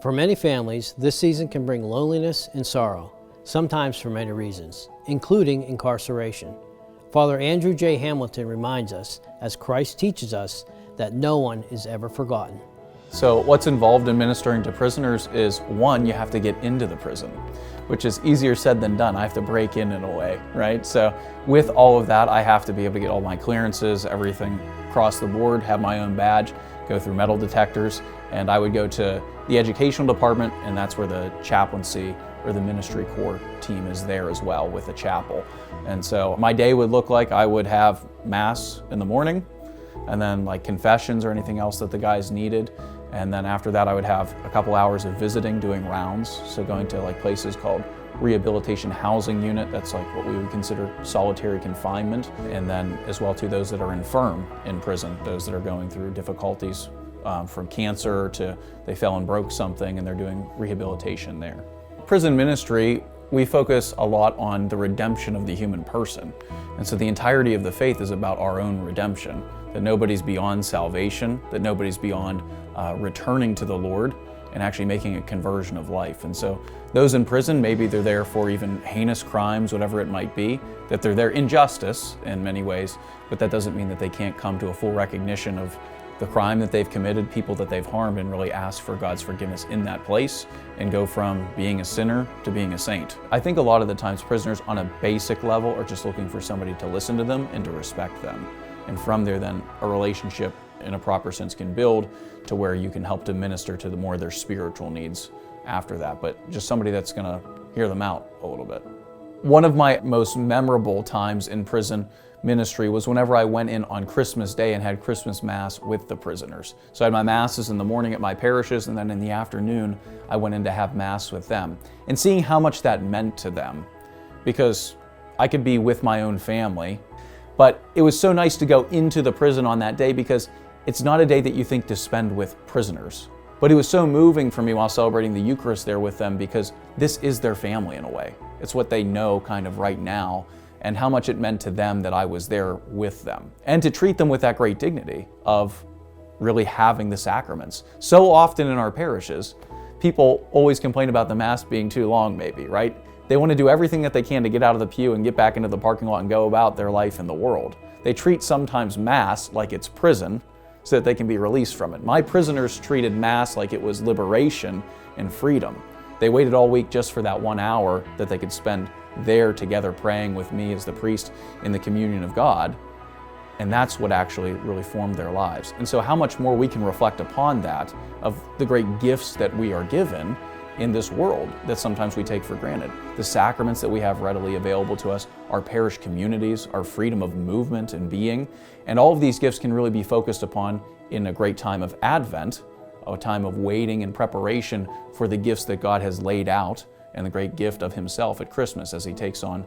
For many families, this season can bring loneliness and sorrow, sometimes for many reasons, including incarceration. Father Andrew J. Hamilton reminds us, as Christ teaches us, that no one is ever forgotten. So what's involved in ministering to prisoners is, one, you have to get into the prison, which is easier said than done. I have to break in a way, right? So with all of that, I have to be able to get all my clearances, everything across the board, have my own badge, go through metal detectors, and I would go to the educational department, and that's where the chaplaincy or the ministry corps team is there as well with a chapel. And so my day would look like I would have Mass in the morning, and then like confessions or anything else that the guys needed. And then after that, I would have a couple hours of visiting, doing rounds. So going to like places called rehabilitation housing unit, that's like what we would consider solitary confinement. And then as well to those that are infirm in prison, those that are going through difficulties from cancer to they fell and broke something and they're doing rehabilitation there. Prison ministry, we focus a lot on the redemption of the human person. And so the entirety of the faith is about our own redemption, that nobody's beyond salvation, that nobody's beyond returning to the Lord and actually making a conversion of life. And so those in prison, maybe they're there for even heinous crimes, whatever it might be, that they're there in justice in many ways, but that doesn't mean that they can't come to a full recognition of the crime that they've committed, people that they've harmed, and really ask for God's forgiveness in that place and go from being a sinner to being a saint. I think a lot of the times prisoners on a basic level are just looking for somebody to listen to them and to respect them. And from there then a relationship in a proper sense can build to where you can help to minister to the more their spiritual needs after that, but just somebody that's gonna hear them out a little bit. One of my most memorable times in prison ministry was whenever I went in on Christmas Day and had Christmas Mass with the prisoners. So I had my Masses in the morning at my parishes, and then in the afternoon I went in to have Mass with them. And seeing how much that meant to them, because I could be with my own family, but it was so nice to go into the prison on that day because it's not a day that you think to spend with prisoners. But it was so moving for me while celebrating the Eucharist there with them because this is their family in a way. It's what they know kind of right now, and how much it meant to them that I was there with them. And to treat them with that great dignity of really having the sacraments. So often in our parishes, people always complain about the Mass being too long maybe, right? They want to do everything that they can to get out of the pew and get back into the parking lot and go about their life in the world. They treat sometimes Mass like it's prison so that they can be released from it. My prisoners treated Mass like it was liberation and freedom. They waited all week just for that 1 hour that they could spend there together praying with me as the priest in the communion of God. And that's what actually really formed their lives. And so how much more we can reflect upon that, of the great gifts that we are given in this world that sometimes we take for granted. The sacraments that we have readily available to us, our parish communities, our freedom of movement and being, and all of these gifts can really be focused upon in a great time of Advent, a time of waiting and preparation for the gifts that God has laid out and the great gift of Himself at Christmas as He takes on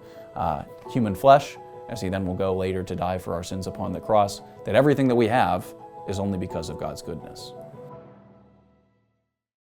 human flesh, as He then will go later to die for our sins upon the cross, that everything that we have is only because of God's goodness.